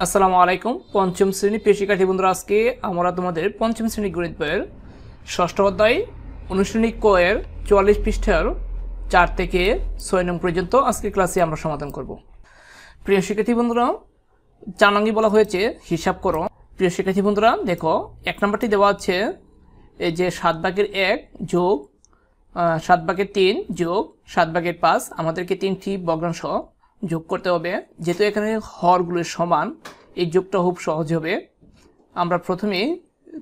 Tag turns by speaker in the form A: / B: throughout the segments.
A: আসসালামু আলাইকুম। পঞ্চম শ্রেণী প্রিয় শিক্ষার্থী বন্ধুরা, আজকে আমরা তোমাদের পঞ্চম শ্রেণী গণিত বইয়ের ষষ্ঠ অধ্যায় অনুশীলনী ক এর 44 পৃষ্ঠার 4 থেকে 6 নং পর্যন্ত আজকে ক্লাসে আমরা সমাধান করব। প্রিয় শিক্ষার্থী বন্ধুরা, 4 নংয়ে বলা হয়েছে হিসাব করো। প্রিয় শিক্ষার্থী বন্ধুরা দেখো, 1 নম্বরটি দেওয়া আছে এই যে 7/1 যোগ 7/3 যোগ 7/5। আমাদেরকে 3টি ভগ্নাংশ যোগ করতে হবে। যেহেতু এখানে হরগুলো সমান, এই যোগটা খুব সহজ হবে। আমরা প্রথমে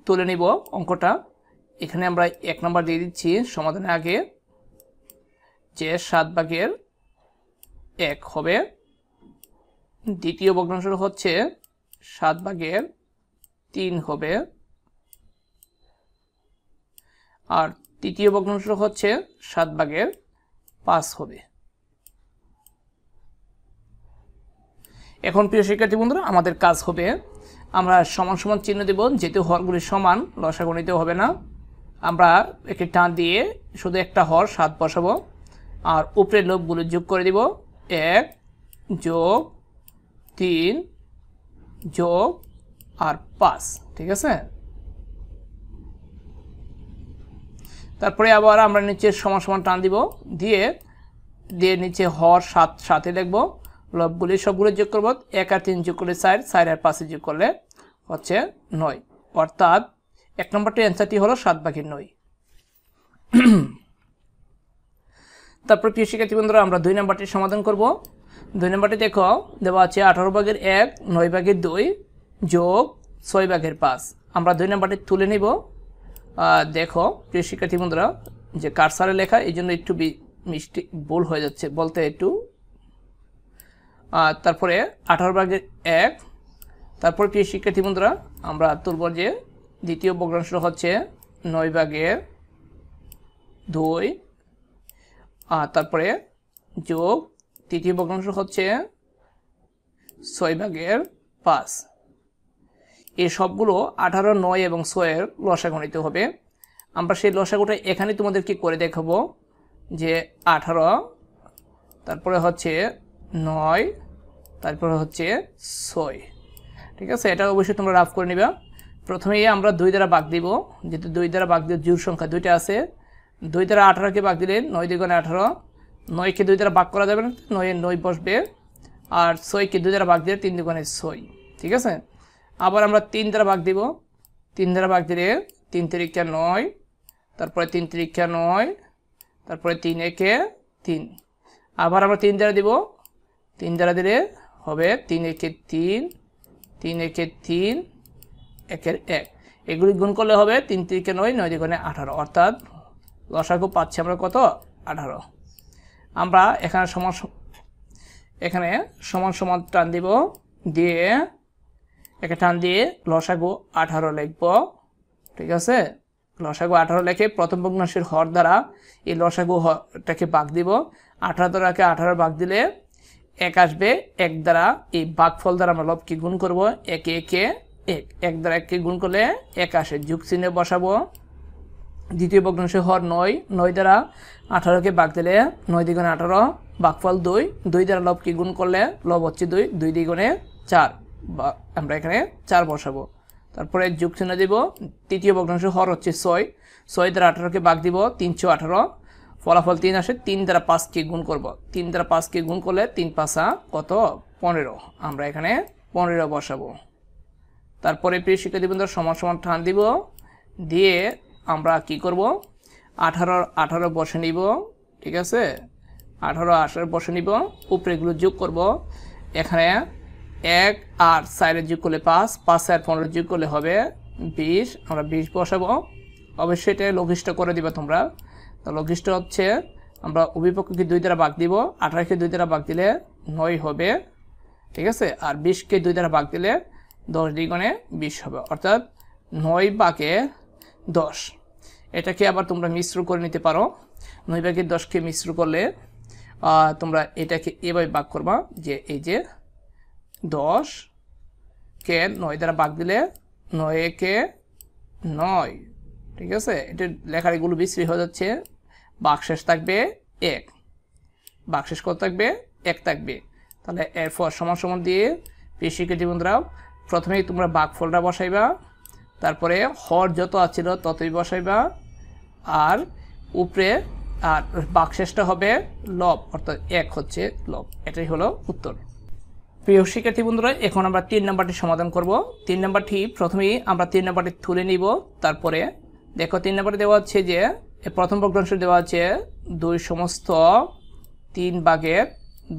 A: তুলে নিব অঙ্কটা। এখানে আমরা 1 নম্বর দিয়ে দিচ্ছি সমাধানের আগে, যে 7/1 হবে। দ্বিতীয় ভগ্নাংশ হচ্ছে 7/3 হবে, আর তৃতীয় ভগ্নাংশ হচ্ছে 7/5 হবে। এখন প্রিয় শিক্ষার্থী বন্ধুরা, আমাদের কাজ হবে আমরা সমান সমান চিহ্ন দেব। যেহেতু হরগুলি সমান, লসাগু নিতে হবে না। আমরা একে টান দিয়ে শুধু একটা হর 7 বসাবো, আর উপরের লোকগুলো যোগ করে দিব। 1 যোগ 3 যোগ আর 5, ঠিক আছে। তারপরে আবার আমরা নিচে সমান সমান টান দিব, দিয়ে নিচে হর 7 সাথে লিখবো। লবগুলি সবগুলো যোগ করব। 1 আর 3 যোগ করলে 4, 4 আর 5 যোগ করলে হচ্ছে 9। অর্থাৎ 1 নম্বরটির অ্যান্সারটি হলো 7/9। তারপর প্রিয় শিক্ষার্থী বন্ধুরা, আমরা 2 নম্বরটির সমাধান করব। 2 নম্বরটি দেখো দেওয়া আছে 18/1 9/2 যোগ 6/5। আমরা 2 নম্বরটি তুলে নিব। দেখো প্রিয় শিক্ষার্থী বন্ধুরা, যে কারসারে লেখা, এই জন্য একটু মিষ্টি ভুল হয়ে যাচ্ছে বলতে একটু। তারপরে 18/1। তারপর প্রিয় শিক্ষার্থী বন্ধুরা, আমরা তুলব যে দ্বিতীয় ভগ্নাংশ হচ্ছে 9/2, তারপরে যোগ তৃতীয় ভগ্নাংশ হচ্ছে 6/5। এই সবগুলো 18, 9 এবং 6 এর লসাগু নিতে হবে। আমরা সেই লসাগুটা এখানে তোমাদেরকে করে দেখাবো, যে 18, তারপরে হচ্ছে 9, তারপরে হচ্ছে 6, ঠিক আছে। এটা অবশ্যই তোমরা রাফ করে নিবা। প্রথমেই আমরা 2 দ্বারা ভাগ দিব, যেহেতু 2 দ্বারা ভাগ দিয়ে জোড় সংখ্যা 2টা আছে। 2 দ্বারা 18কে ভাগ দিলে 9 দ্বিগুণে 18। 9কে 2 দ্বারা ভাগ করা যাবে না, 9 এর 9 বসবে। আর 6কে 2 দ্বারা ভাগ দিলে 3 দ্বিগুণে 6, ঠিক আছে। আবার আমরা 3 দ্বারা ভাগ দিব। 3 দ্বারা ভাগ দিলে 3 3 9, তারপরে 3 3 9, তারপরে 3 1 3। আবার আমরা 3 দ্বারা দিব। 3 দ্বারা দিলে হবে 3 1 3, 3 1 3, 1 1। এগুলি গুণ করলে হবে 3 3 9, 9 দ্বিগুণে 18। অর্থাৎ লসাগু পাচ্ছি আমরা কত? 18। আমরা এখানে সমান সমান টান দিব, দিয়ে একে টান দিয়ে লসাগু 18 লিখব, ঠিক আছে। লসাগু 18 লিখে প্রথম ভগ্নাংশের হর দ্বারা এই লসাগু হরটাকে ভাগ দিব। 18 দ্বারাকে 18 ভাগ দিলে 1 আসবে। 1 দ্বারা এই ভাগফল দ্বারা আমরা লবকে গুণ করব। 1 1 1, 1 দ্বারা 1কে গুণ করলে 1 আসে, যোগ চিহ্ন বসাবো। দ্বিতীয় ভগ্নাংশের হর 9, 9 দ্বারা 18কে ভাগ দিলে 9 দ্বিগুণে 18, ভাগফল 2। 2 দ্বারা লবকে গুণ করলে লব হচ্ছে 2, 2 দ্বিগুণে 4, আমরা এখানে 4 বসাবো। তারপরে যোগ চিহ্ন দিব। তৃতীয় ভগ্নাংশের হর হচ্ছে 6, 6 দ্বারা 18কে ভাগ দিব, 3 × 18, ফলাফল 3 আসে। 3 দ্বারা 5কে গুণ করব। 3 দ্বারা 5কে গুণ করলে 3 5 কত? 15। আমরা এখানে 15 বসাবো। তারপরে প্রিয় শিক্ষার্থী বন্ধুরা, সমান সমান টান দিব, দিয়ে আমরা কি করব? 18 বসে নিব, ঠিক আছে। 18 বসে নিব, উপরেগুলো যোগ করব। এখানে 1 আর 4 যোগ করলে 5, 5 আর 15 যোগ করলে হবে 20। আমরা 20 বসাবো। অবশ্যই এটা লঘিষ্ঠ করে দিবা তোমরা। তো লঘিষ্ঠ হচ্ছে আমরা উভয়পক্ষকে 2 দ্বারা ভাগ দিব। 18কে 2 দ্বারা ভাগ দিলে 9 হবে, ঠিক আছে। আর 20কে 2 দ্বারা ভাগ দিলে 10 দ্বিগুণে 20 হবে। অর্থাৎ 9/10। এটাকে আবার তোমরা মিশ্র করে নিতে পারো। 9/10কে মিশ্র করলে তোমরা এটাকে এভাবে ভাগ করবা, যে এই যে 10কে 9 দ্বারা ভাগ দিলে 9 1 9, ঠিক আছে। এটা লেখার এগুলো বিশ্রী হয়ে যাচ্ছে। ভাগশেষ থাকবে 1, ভাগশেষ কত থাকবে? 1 থাকবে। তাহলে এরপর সমান সমান দিয়ে প্রিয় শিক্ষার্থী বন্ধুরা প্রথমেই তোমরা ভাগফলটা বসাইবা, তারপরে হর যত আছিল ততই বসাইবা, আর উপরে আর ভাগশেষটা হবে লব, অর্থাৎ 1 হচ্ছে লব। এটাই হলো উত্তর। প্রিয় শিক্ষার্থী বন্ধুরা এখন আমরা 3 নাম্বারটি সমাধান করব। 3 নাম্বারটি প্রথমেই আমরা 3 নাম্বারটি তুলে নিব। তারপরে দেখো 3 নাম্বারে দেওয়া আছে যে প্রথম ভগ্নাংশ দেওয়া আছে 2 সমস্ত 3 ভাগের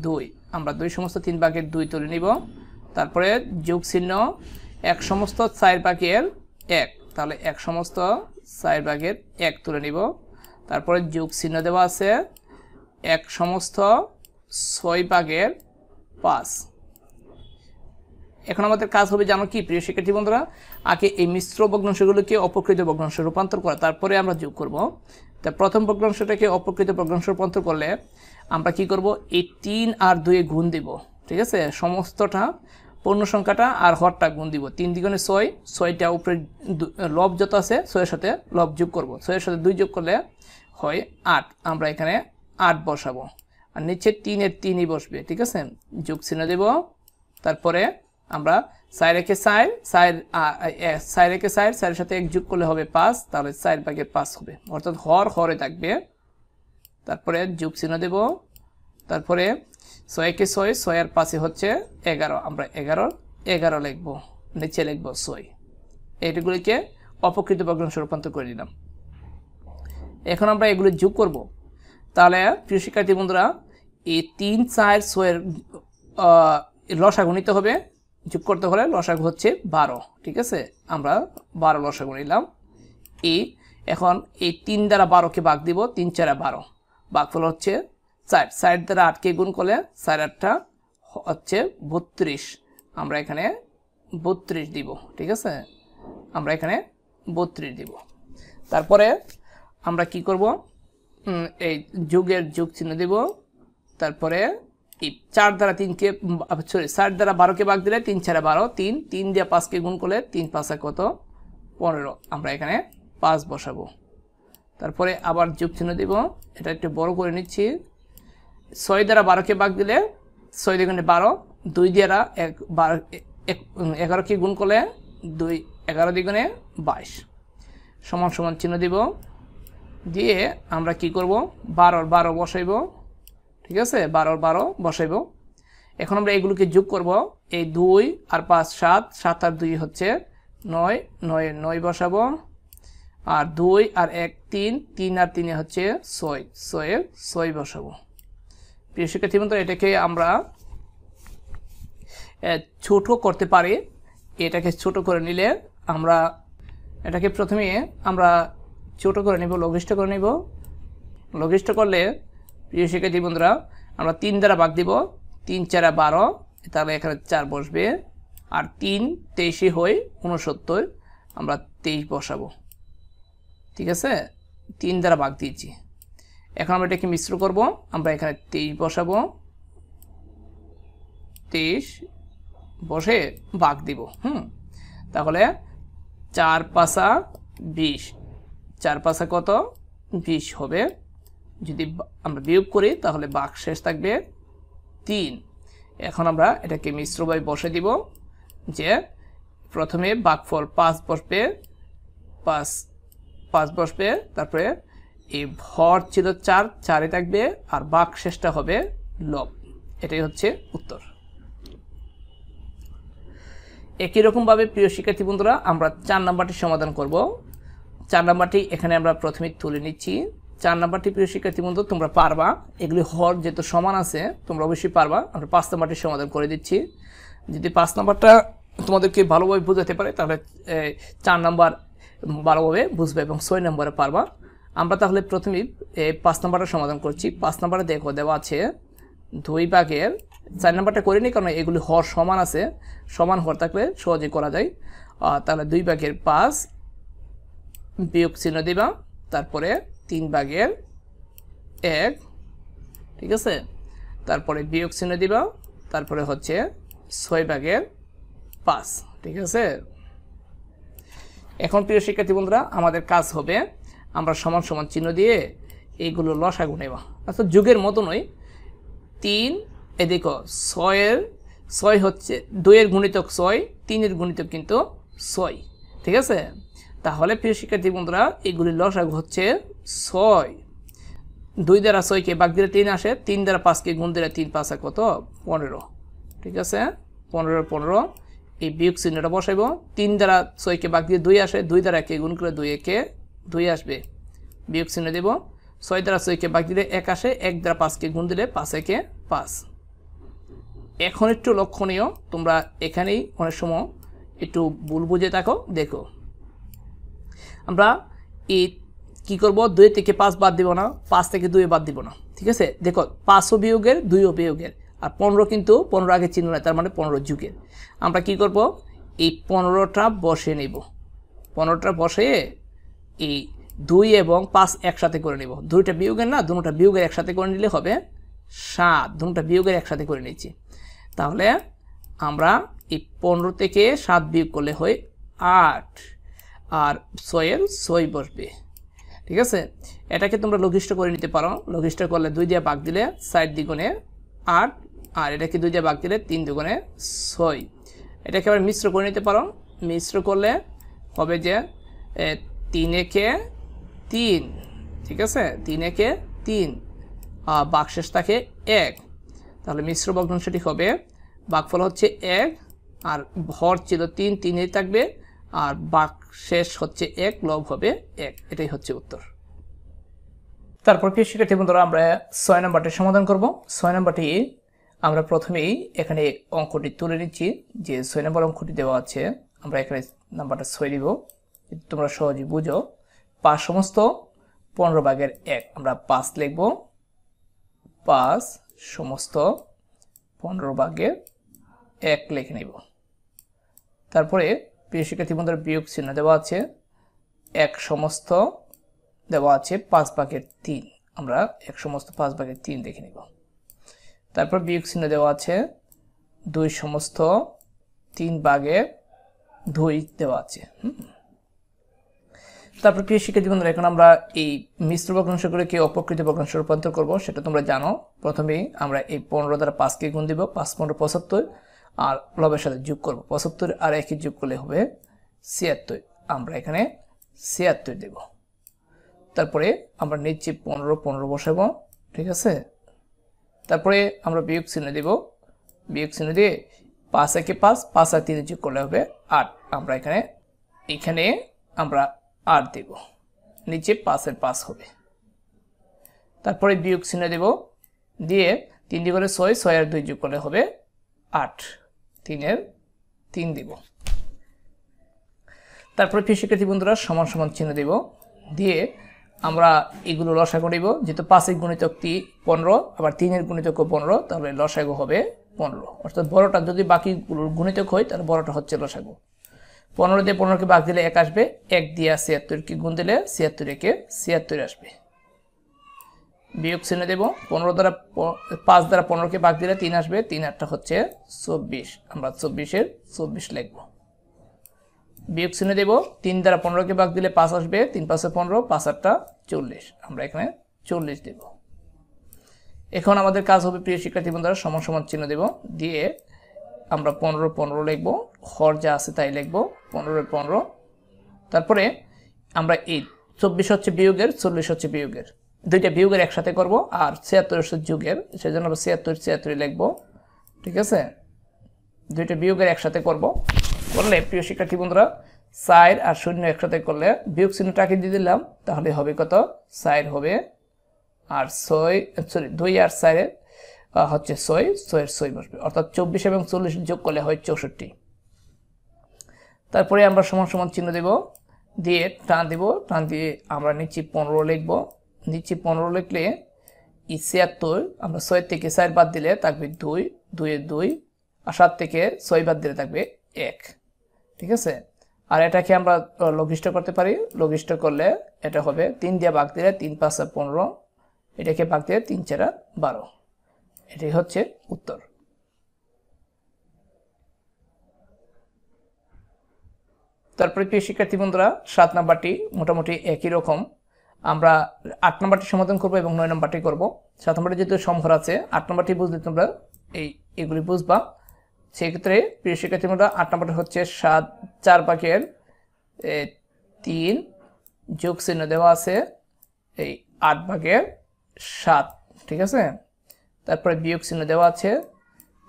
A: 2। আমরা 2 সমস্ত 3 ভাগের 2 তুলে নিব। তারপরে যোগ চিহ্ন 1 সমস্ত 4 ভাগের 1, তাহলে 1 সমস্ত 4 ভাগের 1 তুলে নিব। তারপরে যোগ চিহ্ন দেওয়া আছে 1 সমস্ত 6 ভাগের 5। এখন আমাদের কাজ হবে জানো কি প্রিয় শিক্ষার্থী বন্ধুরা, আগে এই মিশ্র ভগ্নাংশগুলোকে অপকৃত ভগ্নাংশে রূপান্তর করা, তারপরে আমরা যোগ করব। তা প্রথম ভগ্নাংশটাকে অপকৃত ভগ্নাংশে রূপান্তর করলে আমরা কি করব, এই 3 আর 2 এ গুণ দিব। ঠিক আছে, সমস্তটা পূর্ণ সংখ্যাটা আর হরটা গুণ দিব। 3 দ্বিগুণে 6, 6টা উপরে লব যত আছে 6 এর সাথে লব যোগ করব, 6 এর সাথে 2 যোগ করলে হয় 8। আমরা এখানে 8 বসাবো, আর নিচে 3 এর 3ই বসবে। ঠিক আছে, যোগ চিহ্ন দেব। তারপরে আমরা 4 রেখে 4 রেখে 4 এর সাথে 1 যোগ করলে হবে 5, তাহলে 4 ভাগের 5 হবে, অর্থাৎ হর হরে থাকবে। তারপরে যোগ চিহ্ন দেব। তারপরে 6 কে 6, 6 আর 5 হচ্ছে 11, আমরা 11 লিখব, নিচে লিখব 6। এইগুলিকে অপকৃত ভগ্নাংশে রূপান্তর করে দিলাম। এখন আমরা এগুলি যোগ করব। তাহলে প্রিয় শিক্ষার্থী বন্ধুরা এই 3, 4, 6 এর লসাগু নিতে হবে। যোগ করতে হলে লসাগু হচ্ছে 12। ঠিক আছে, আমরা 12 লসাগু নিলাম। এখন এই 3 দ্বারা 12কে ভাগ দিব, 3 4 12, ভাগফল হচ্ছে 4। 4 দ্বারা 8কে গুণ করলে 4 8টা হচ্ছে 32, আমরা এখানে 32 দিব। ঠিক আছে, আমরা এখানে 32 দিব। তারপরে আমরা কি করব, এই যোগের যোগ চিহ্ন দেব। তারপরে এই 4 দ্বারা 3কে সরি 4 দ্বারা 12কে ভাগ দিলে 3 4 12, 3 দিয়ে 5কে গুণ করলে 3 5 কত 15, আমরা এখানে 5 বসাবো। তারপরে আবার যোগ চিহ্ন দেব, এটা একটু বড় করে নিচ্ছি। 6 দ্বারা 12কে ভাগ দিলে 6 দ্বিগুণে 12, 2 দ্বারা 11কে গুণ করলে 2 11 দ্বিগুণে 22, সমান সমান চিহ্ন দিব। দিয়ে আমরা কি করব, 12 12 বসাইব। ঠিক আছে, 12 12 বসাইব। এখন আমরা এগুলোকে যোগ করব। এই 2 আর 5 7, 7 আর 2 হচ্ছে 9, 9 এর 9 বসাবো। আর 2 আর 1 3, 3 আর 3 হচ্ছে 6, 6 এর 6 বসাবো। প্রিয় শিক্ষার্থী বন্ধুরা এটাকে আমরা ছোট করতে পারি। এটাকে ছোট করে নিলে আমরা এটাকে প্রথমে আমরা ছোট করে নিব, লঘিষ্ঠ করে নিব। লঘিষ্ঠ করলে প্রিয় শিক্ষার্থী বন্ধুরা আমরা 3 দ্বারা ভাগ দিব, 3 4 12, তাহলে এখানে 4 বসবে। আর 3 23 হয় 69, আমরা 23 বসাবো। ঠিক আছে, 3 দ্বারা ভাগ দিয়েছি। এখন আমরা এটাকে মিশ্র করব, আমরা এখানে 23 বসাবো, 23 বসে ভাগ দিব। তাহলে 4 5 20, 4 5 কত 20 হবে। যদি আমরা বিয়োগ করি তাহলে ভাগ শেষ থাকবে 3। এখন আমরা এটাকে মিশ্রভাবে বসে দিব, যে প্রথমে ভাগফল 5 বসবে, 5 বসবে। তারপরে এই ভর ছিল 4, 4 থাকবে, আর ভাগ শেষটা হবে লব। এটাই হচ্ছে উত্তর। একই রকমভাবে প্রিয় শিক্ষার্থী বন্ধুরা আমরা 4 নাম্বারটি সমাধান করব। 4 নাম্বারটি এখানে আমরা প্রথমে তুলে নিচ্ছি। 4 নাম্বারটি প্রিয় শিক্ষার্থী বন্ধু তোমরা পারবা, এগুলি হর যেহেতু সমান আছে তোমরা অবশ্যই পারবা। আমরা 5 নাম্বারটি সমাধান করে দিচ্ছি। যদি 5 নাম্বারটা তোমাদেরকে ভালোভাবে বোঝাতে পারে তাহলে 4 নাম্বার ভালোভাবে বুঝবে এবং 6 নম্বরে পারবা। আমরা তাহলে প্রথমেই 5 নাম্বারটা সমাধান করছি। 5 নাম্বারে দেখো দেওয়া আছে 2 ভাগের 4 নাম্বারটা করিনি, কারণ এগুলি হর সমান আছে, সমান হর থাকলে সহজে করা যায়। তাহলে 2 ভাগের 5 বিয়োগ চিহ্ন দিবা, তারপরে 3 ভাগের 1, ঠিক আছে, তারপরে বিয়োগ চিহ্ন দিবা, তারপরে হচ্ছে 6 ভাগের 5, ঠিক আছে। এখন প্রিয় শিক্ষার্থী বন্ধুরা আমাদের কাজ হবে আমরা সমান সমান চিহ্ন দিয়ে এইগুলো লসাগু নেবা। আচ্ছা, যুগের মতো নয়। 3 এদিকে 6 এর 6 হচ্ছে 2 এর গুণিতক 6, 3 এর গুণিতক কিন্তু 6, ঠিক আছে। তাহলে প্রিয় শিক্ষার্থী বন্ধুরা এগুলির লসাগু হচ্ছে 6। 2 দ্বারা 6কে ভাগ দিলে 3 আসে, 3 দ্বারা 5কে গুণ দিলে 3 5 কত 15, ঠিক আছে। 15 এই বিয়োগ চিহ্নটা বসাইব। 3 দ্বারা 6কে ভাগ দিয়ে 2 আসে, 2 দ্বারা 1কে গুণ করে 2 একে 2 আসবে, বিয়োগ চিহ্ন দেব। 6 দ্বারা 6কে ভাগ দিলে 1 আসে, 1 দ্বারা 5কে গুণ দিলে 5 একে 5। এখন একটু লক্ষণীয়, তোমরা এখানেই অনেক সময় একটু ভুল বুঝে থাকো। দেখো আমরা এই কি করব, 2 থেকে 5 বাদ দিব না, 5 থেকে 2 বাদ দিব না, ঠিক আছে। দেখো 5ও বিয়োগের 2ও বিয়োগের, আর 15 কিন্তু 15 আগে চিহ্ন নাই, তার মানে 15 যুগের। আমরা কি করব, এই 15টা বসে নেব। 15টা বসে এই 2 এবং 5 একসাথে করে নেব। 2টা বিয়োগের না, দুটোটা বিয়োগের একসাথে করে নিলে হবে 7। দুটোটা বিয়োগের একসাথে করে নিচ্ছি। তাহলে আমরা এই 15 থেকে 7 বিয়োগ করলে হয় 8, আর 6 এর 6 বসবে, ঠিক আছে। এটাকে তোমরা লঘিষ্ঠ করে নিতে পারো। লঘিষ্ঠ করলে 2 দিয়ে ভাগ দিলে 4 দ্বিগুণে 8, আর এটাকে 2 দিয়ে ভাগ দিলে 3 দ্বিগুণে 6। এটাকে আবার মিশ্র করে নিতে পারো। মিশ্র করলে হবে যে 3 একে 3, ঠিক আছে। 3 একে 3, ভাগশেষ থাকে 1। তাহলে মিশ্র ভগ্নাংশটি হবে, ভাগফল হচ্ছে 1, আর হর ছিল 3, 3ই থাকবে, আর ভাগশেষ হচ্ছে 1, লব হবে 1। এটাই হচ্ছে উত্তর। তারপর প্রিয় শিক্ষার্থী বন্ধুরা আমরা 6 নম্বরটি সমাধান করব। 6 নম্বরটি আমরা প্রথমেই এখানে অঙ্কটি তুলে নিচ্ছি, যে 6 নম্বর অঙ্কটি দেওয়া আছে। আমরা এখানে নাম্বারটা 6 দিব, তোমরা সহজেই বুঝো। 5 সমস্ত 15 ভাগের 1, আমরা 5 লিখব। 5 সমস্ত 15 ভাগের 1 লিখে নেব। তারপরে প্রিয় শিক্ষার্থী বন্ধুরা বিয়োগ চিহ্ন দেওয়া আছে। 1 সমস্ত দেওয়া আছে 5 ভাগের 3, আমরা 1 সমস্ত 5 ভাগের 3 দেখে নিব। তারপর বিয়োগ চিহ্ন দেওয়া আছে 2 সমস্ত 3 ভাগের 2 দেওয়া আছে। তারপর প্রিয় শিক্ষার্থী বন্ধুরা এখন আমরা এই মিশ্র ভগ্নাংশগুলোকে অপকৃত ভগ্নাংশে রূপান্তর করব, সেটা তোমরা জানো। প্রথমেই আমরা এই 15 দ্বারা 5কে গুণ দিব, 5 15 75, আর লবের সাথে যোগ করব। 75 আর 1 যোগ করলে হবে 76, আমরা এখানে 76 দেব। তারপরে আমরা নিচে 15 15 বসাবো, ঠিক আছে। তারপরে আমরা বিয়োগ চিহ্ন দেব। বিয়োগ চিহ্ন দিয়ে 5 একে 5, 5 আর 3 যোগ করলে হবে 8, আমরা এখানে আমরা 8 দেব। নিচে 5 এর 5 হবে। তারপরে বিয়োগ চিহ্ন দেব, দিয়ে 3 দ্বিগুণে 6, 6 আর 2 যোগ করলে হবে 8, 3 এর 3 দেব। তারপরে প্রিয় শিক্ষার্থী বন্ধুরা সমান সমান চিহ্ন দেব, দিয়ে আমরা এগুলো লসাগু নিব। যেহেতু 5 এর গুণিতক 15, আবার 3 এর গুণিতকও 15, তাহলে লসাগু হবে 15। অর্থাৎ বড়টা যদি বাকিগুলোর গুণিতক হয় তাহলে বড়টা হচ্ছে লসাগু। 15 দিয়ে 15কে ভাগ দিলে 1 আসবে, 1 দিয়ে 76কে গুণ দিলে 76 একে 76 আসবে। বিয়োগ চিহ্ন দেব। 5 দ্বারা 15কে ভাগ দিলে 3 আসবে, 3 8টা হচ্ছে 24, আমরা 24 এর 24 লিখব। বিয়োগ চিহ্ন দেব। 3 দ্বারা 15কে ভাগ দিলে 5 আসবে, 3 5 15, 5 8টা 40, আমরা এখানে 40 দেব। এখন আমাদের কাজ হবে প্রিয় শিক্ষার্থী বন্ধুরা সমান সমান চিহ্ন দেব, দিয়ে আমরা 15 15 লিখব, হর যা আছে তাই লিখব, 15 এর 15। তারপরে আমরা এই 24 হচ্ছে বিয়োগের, 40 হচ্ছে বিয়োগের, দুইটা বিয়োগের একসাথে করব, আর 76 হচ্ছে যোগের, সেজন্য আমরা 76 76 লিখব, ঠিক আছে। দুইটা বিয়োগের একসাথে করব, করলে প্রিয় শিক্ষার্থী বন্ধুরা 4 আর 0 একসাথে করলে বিয়োগ চিহ্নটাকে দিয়ে দিলাম, তাহলে হবে কত 4 হবে, আর 2 আর 4 হচ্ছে 6, 6 এর 6 বসবে, অর্থাৎ 24 এবং 40 যোগ করলে হয় 64। তারপরে আমরা সমান সমান চিহ্ন দেব, দিয়ে টান দেব, টান দিয়ে আমরা নিচে 15 লিখব। নিচে 15 লিখলে 76, আমরা 6 থেকে 4 বাদ দিলে থাকবে 2, 2 এর 2, আর 7 থেকে 6 বাদ দিলে থাকবে 1, ঠিক আছে। আর এটাকে আমরা লঘিষ্ঠ করতে পারি। লঘিষ্ঠ করলে এটা হবে 3 দিয়ে ভাগ দিলে 3 5 আর 15, এটাকে ভাগ দিলে 3 4 আর 12, এটাই হচ্ছে উত্তর। তারপরে প্রিয় শিক্ষার্থী বন্ধুরা 7 নাম্বারটি মোটামুটি একই রকম। আমরা 8 নাম্বারটি সমাধান করব এবং 9 নাম্বারটি করব। 7 নাম্বারটি যেহেতু সমহর আছে, 8 নাম্বারটি বুঝলে তোমরা এগুলি বুঝবা। সেক্ষেত্রে প্রিয় শিক্ষার্থী বন্ধুরা 8 নম্বরটা হচ্ছে 4 ভাগের 3 যোগ চিহ্ন দেওয়া আছে এই 8 ভাগের 7, ঠিক আছে। তারপরে বিয়োগ চিহ্ন দেওয়া আছে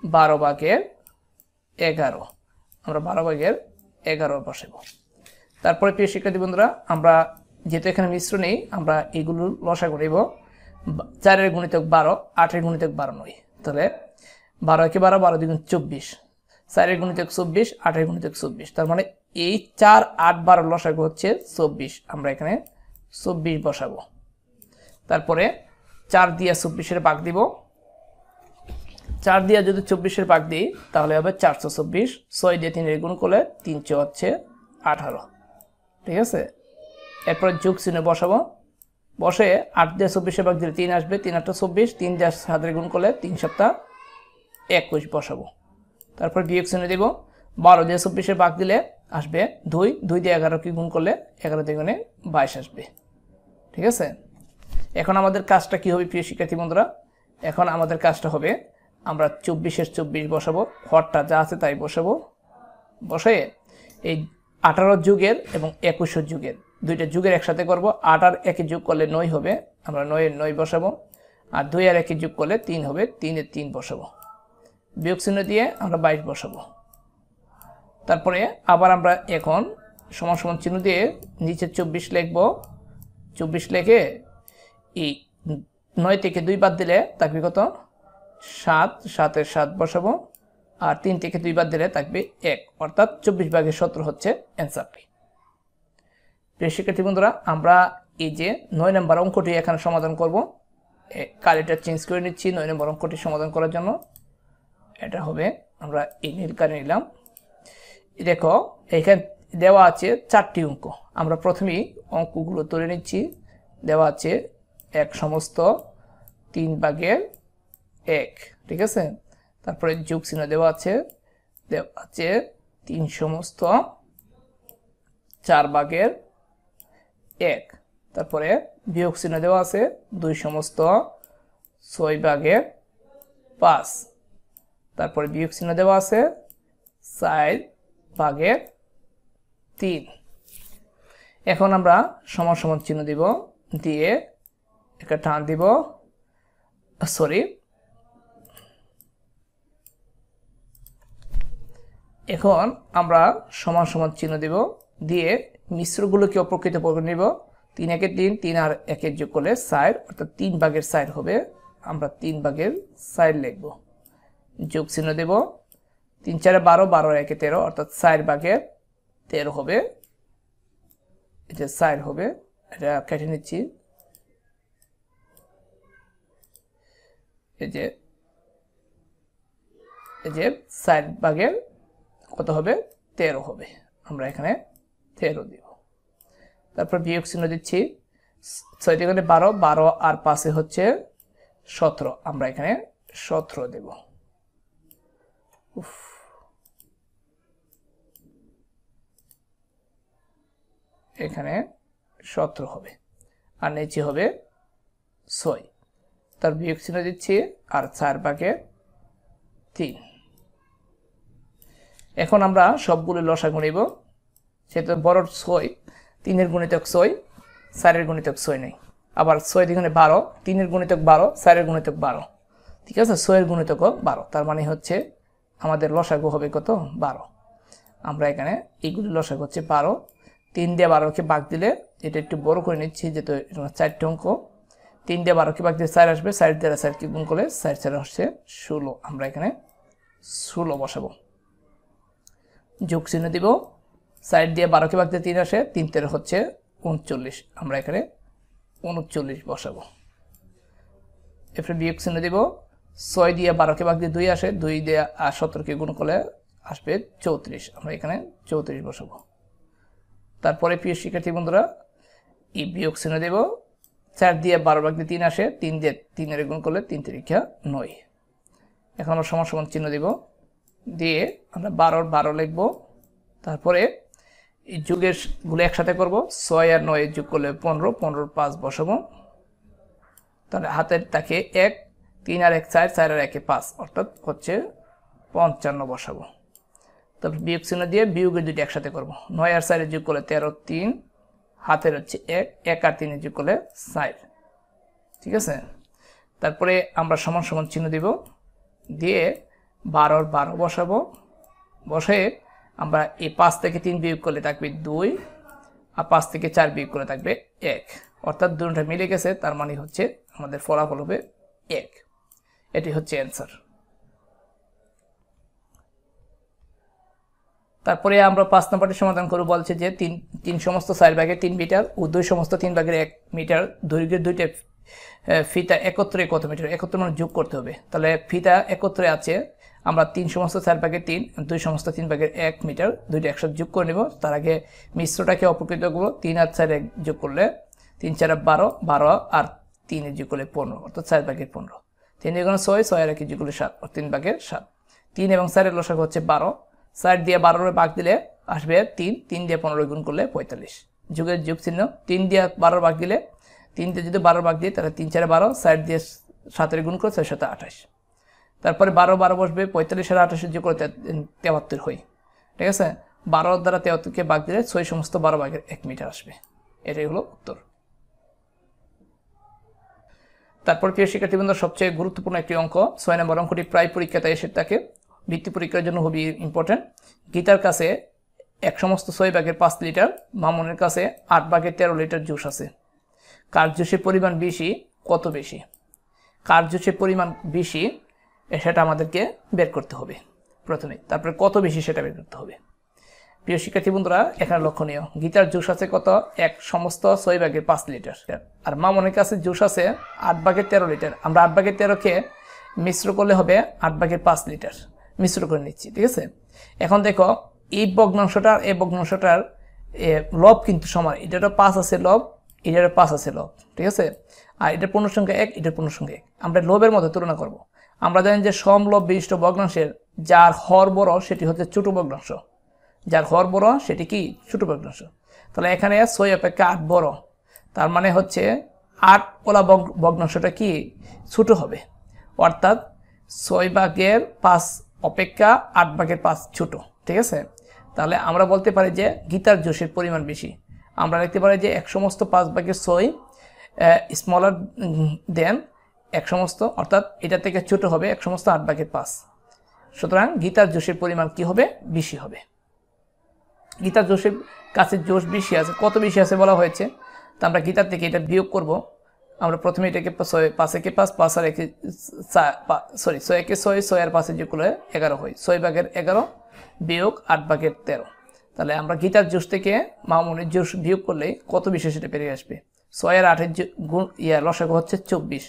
A: 12 ভাগের 11, আমরা 12 ভাগের 11 বসাবো। তারপরে প্রিয় শিক্ষার্থী বন্ধুরা আমরা যেহেতু এখানে মিশ্র নেই, আমরা এগুলো লসাগু নেব। 4 এর গুণিতক 12, 8 এর গুণিতক 12 নয়, তাহলে 12 একে 12, 12 দ্বিগুণ 24, 4 এর গুণিতক 24, 8 এর গুণিতক 24, তার মানে এই 4, 8, 12 লসাগু হচ্ছে 24, আমরা এখানে 24 বসাবো। তারপরে 4 দিয়ে 24 এর ভাগ দিব, 4 দিয়ে যদি 24 এর ভাগ দিই তাহলে হবে 424, 6 দিয়ে 3 এর গুণ করলে 3 হচ্ছে 18, ঠিক আছে। এরপরে যোগ চিহ্ন বসাবো, বসে 8 দিয়ে 24 এর ভাগ দিলে 3 আসবে, 3 8 24, 3 দিয়ে 7 এর গুণ করলে 3 7 21 বসাবো। তারপর বিয়োগ চিহ্ন দেব, 12 দিয়ে 24 এর ভাগ দিলে আসবে 2, 2 দিয়ে 11 কে গুণ করলে 11 দ্বিগুণে 22 আসবে, ঠিক আছে। এখন আমাদের কাজটা কি হবে প্রিয় শিক্ষার্থী বন্ধুরা? এখন আমাদের কাজটা হবে আমরা 24 এর 24 বসাবো, হরটা যা আছে তাই বসাবো। বসে এই 18 যুগের এবং 21 যুগের দুইটা যুগের একসাথে করব। 8 আর 1 যোগ করলে 9 হবে, আমরা 9 এর 9 বসাবো। আর 2 আর 1 যোগ করলে 3 হবে, 3 এর 3 বসাবো। বিয়োগ চিহ্ন দিয়ে আমরা 22 বসাবো। তারপরে আবার আমরা এখন সমান সমান চিহ্ন দিয়ে নিচে 24 লিখব। 24 লিখে এই 9 থেকে 2 বাদ দিলে থাকবে কত? 7, 7 এর 7 বসাবো। আর 3 থেকে 2 বাদ দিলে থাকবে 1, অর্থাৎ 24 ভাগের 17 হচ্ছে অ্যান্সারটি। প্রিয় শিক্ষার্থী বন্ধুরা আমরা এই যে 9 নম্বর অঙ্কটি এখানে সমাধান করব। কালিটা চেঞ্জ করে নিচ্ছি 9 নম্বর অঙ্কটি সমাধান করার জন্য। এটা হবে, আমরা এই নীল কালি নিলাম। দেখো এখানে দেওয়া আছে 4টি অঙ্ক, আমরা প্রথমেই অঙ্কগুলো তুলে নিচ্ছি। দেওয়া আছে 1 সমস্ত 3 ভাগের 1, ঠিক আছে। তারপরে যোগ চিহ্ন দেওয়া আছে 3 সমস্ত 4 ভাগের 1, তারপরে বিয়োগ চিহ্ন দেওয়া আছে 2 সমস্ত 6 ভাগের 5, তারপরে বিয়োগ চিহ্ন দেওয়া আছে 4 ভাগের 3। এখন আমরা সমান সমান চিহ্ন দিব, দিয়ে একটা টান দিব, এখন আমরা সমান সমান চিহ্ন দিব, দিয়ে মিশ্রগুলোকে অপ্রকৃত করে নিব। 3 একে 3, 3 আর 1 যোগ করলে 4, অর্থাৎ 3 ভাগের 4 হবে, আমরা 3 ভাগের 4 লিখব। যোগ চিহ্ন দেব, 3 4 12, 12 1 13, অর্থাৎ 4 ভাগের 13 হবে, এটা 4 হবে। এটা কেটে নিচ্ছি, এই যে 4 ভাগের কত হবে? 13 হবে, আমরা এখানে 13 দিব। তারপর বিয়োগ চিহ্ন দিচ্ছি, 6 দিয়ে 12, 12 আর 5 হচ্ছে 17, আমরা এখানে 17 দেব। এখানে 17 হবে, আর নিচে হবে 6, তার বিয়োগ চিহ্ন দিচ্ছি, আর 4 ভাগের 3। এখন আমরা সবগুলো লসাগু নিব। সেটা বড় 6, 3 এর গুণিতক 6, 4 এর গুণিতক 6 নেই। আবার 6 দ্বিগুণে 12, 3 এর গুণিতক 12, 4 এর গুণিতক 12, ঠিক আছে। 6 এর গুণিতক 12, তার মানে হচ্ছে আমাদের লসাগু হবে কত? 12। আমরা এখানে এইগুলি লসাগু হচ্ছে 12। 3 দিয়ে 12কে ভাগ দিলে, এটা একটু বড় করে নিচ্ছি যেহেতু 4টি অঙ্ক। 3 দিয়ে 12কে ভাগ দিলে 4 আসবে, 4 দিয়ে 4কে গুণ করলে 4 4 হচ্ছে 16, আমরা এখানে 16 বসাবো। যোগ চিহ্ন দিব, 4 দিয়ে 12কে ভাগ দিলে 3 আসে, 3 13 হচ্ছে 39, আমরা এখানে 39 বসাবো। এরপরে বিয়োগ চিহ্ন দিব, 6 দিয়ে 12কে ভাগ দিয়ে 2 আসে, 2 দিয়ে 17কে গুণ করলে আসবে 34, আমরা এখানে 34 বসাবো। তারপরে প্রিয় শিক্ষার্থী বন্ধুরা এই বিয়োগ চিহ্ন দেব, 4 দিয়ে 12 ভাগ দিয়ে 3 আসে, 3 দিয়ে 3 এর গুণ করলে 3 3 9। এখন আমরা সমান সমান চিহ্ন দেব, দিয়ে আমরা 12 12 লিখব। তারপরে এই যুগের গুলো একসাথে করব, 6 আর 9 যোগ করলে 15, 15 5 বসাবো। তাহলে হাতের তাকে 1, 3 আর 1 4, 4 আর 1 5, অর্থাৎ হচ্ছে 55 বসাবো। তারপর বিয়োগ চিহ্ন দিয়ে বিয়োগের দুইটা একসাথে করব। 9 আর 4 যোগ করলে 13, 3 হাতের হচ্ছে 1, 1 আর 3 যোগ করলে 4। ঠিক আছে, তারপরে আমরা সমান সমান চিহ্ন দিব, দিয়ে 12 আর 12 বসাবো। বসে আমরা এই 5 থেকে 3 বিয়োগ করলে থাকবে 2, আর 5 থেকে 4 বিয়োগ করলে থাকবে 1, অর্থাৎ দুটোটা মিলে গেছে, তার মানে হচ্ছে আমাদের ফলাফল হবে 1। এটি হচ্ছে অ্যান্সার। তারপরে আমরা 5 নম্বরটি সমাধান করে বলছে যে 3 সমস্ত 4 ভাগের 3 মিটার ও 2 সমস্ত 3 ভাগের 1 মিটার দৈর্ঘ্যের দুইটা ফিতা একত্রে কত মিটার, একত্রে মানে যোগ করতে হবে। তাহলে ফিতা একত্রে আছে, আমরা 3 সমস্ত 4 ভাগের 3, 2 সমস্ত 3 ভাগের 1 মিটার দুইটা একসাথে যোগ করে নেব। তার আগে মিশ্রটাকে অপকৃত করব। 3 আর 4 যোগ করলে 3 4 12, 12 আর 3 যোগ করলে 15, অর্থাৎ 4 ভাগের 15। 3 এর 6, 6 আর 1 যোগ করলে 7, 3 ভাগের 7। 3 এবং 4 এর লসাগু হচ্ছে 12, 4 দিয়ে 12 ভাগ দিলে আসবে 3, 3 দিয়ে 15 গুণ করলে 45। যুগের যোগ চিহ্ন, 3 দিয়ে 12 ভাগ দিলে, 3 দিয়ে যদি 12 ভাগ দিই তাহলে 3 4 12, 4 দিয়ে 7 গুণ করে 6 7 28। তারপরে 12 12 বসবে, 45 আর 28 যোগ করে 73 হয়। ঠিক আছে, 12 দ্বারা 73কে ভাগ দিলে 6 সমস্ত 12 ভাগের 1 মিটার আসবে। এটাই হলো উত্তর। তারপর প্রিয় শিক্ষার্থীবৃন্দ, সবচেয়ে গুরুত্বপূর্ণ একটি অঙ্ক, 6 নম্বর অঙ্কটি প্রায় পরীক্ষাতে এসে থাকে, বৃত্তি পরীক্ষার জন্য খুবই ইম্পর্টেন্ট। গীতার কাছে 1 সমস্ত 6 ভাগের 5 লিটার, মামুনের কাছে 8 ভাগের 13 লিটার জুস আছে। কার জুসের পরিমাণ বেশি, কত বেশি? কার জুসের পরিমাণ বেশি সেটা আমাদেরকে বের করতে হবে প্রথমে, তারপরে কত বেশি সেটা বের করতে হবে। প্রিয় শিক্ষার্থী বন্ধুরা, এখানে লক্ষণীয়, গীতার জুস আছে কত? 1 সমস্ত 6 ভাগের 5 লিটার, আর মামুনের কাছে জুস আছে 8 ভাগের 13 লিটার। আমরা 8 ভাগের 13কে মিশ্র করলে হবে 8 ভাগের 5 লিটার, মিশ্র করে নিচ্ছি। ঠিক আছে, এখন দেখো এই ভগ্নাংশটার এই ভগ্নাংশটার লব কিন্তু সমান, এটারও 5 আছে লব, এটারও 5 আছে লব। ঠিক আছে, আর এটার পূর্ণ সংখ্যা 1, এটার পূর্ণ সংখ্যা 1। আমরা লবের মধ্যে তুলনা করব। আমরা জানি যে সমলব বিশিষ্ট ভগ্নাংশের যার হর বড় সেটি হচ্ছে ছোট ভগ্নাংশ, যার হর বড় সেটি কি ছোট ভগ্নাংশ। তাহলে এখানে 6 অপেক্ষা 8 বড়, তার মানে হচ্ছে 8 ওলা ভগ্নাংশটা কি ছোট হবে, অর্থাৎ 6 ভাগের 5 অপেক্ষা 8 ভাগের 5 ছোট। ঠিক আছে, তাহলে আমরা বলতে পারি যে গীতার জোশের পরিমাণ বেশি। আমরা লিখতে পারি যে 1 সমস্ত 5 ভাগের 6 স্মলার দেন 1 সমস্ত, অর্থাৎ এটা থেকে ছোট হবে 1 সমস্ত 8 ভাগের 5। সুতরাং গীতার জোশের পরিমাণ কি হবে? বেশি হবে। গীতার জোশের কাছে জোশ বেশি আছে, কত বেশি আছে বলা হয়েছে। তা আমরা গীতার থেকে এটা বিয়োগ করব। আমরা প্রথমে এটাকে 5 একে 5, 5 আর 1 6 একে 6, 6 আর 5 যোগ করলে 11 হয়। 6 ভাগের 11 বিয়োগ 8 ভাগের 13। তাহলে আমরা গীতার জোশ থেকে মামুনের জোশ বিয়োগ করলে কত বেশি সেটা বেরিয়ে আসবে। 6 আর 8 গুণ লসাগু হচ্ছে 24।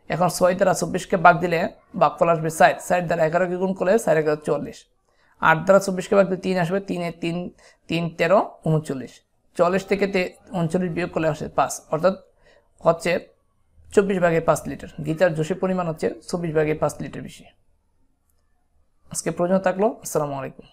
A: এখন 6 দ্বারা 24কে ভাগ দিলে ভাগফল আসবে 4, 4 দ্বারা 11কে গুণ করলে 4 11 40, 8 দ্বারা 24কে ভাগ দিলে 3 আসবে, 3 এ 3 3 13 39, 40 থেকে 39 বিয়োগ করলে আসে 5, অর্থাৎ হচ্ছে 24 ভাগের 5 লিটার। গীতার জোশের পরিমাণ হচ্ছে 24 ভাগের 5 লিটার বেশি। আজকে প্রয়োজন থাকলো। আসসালামু আলাইকুম।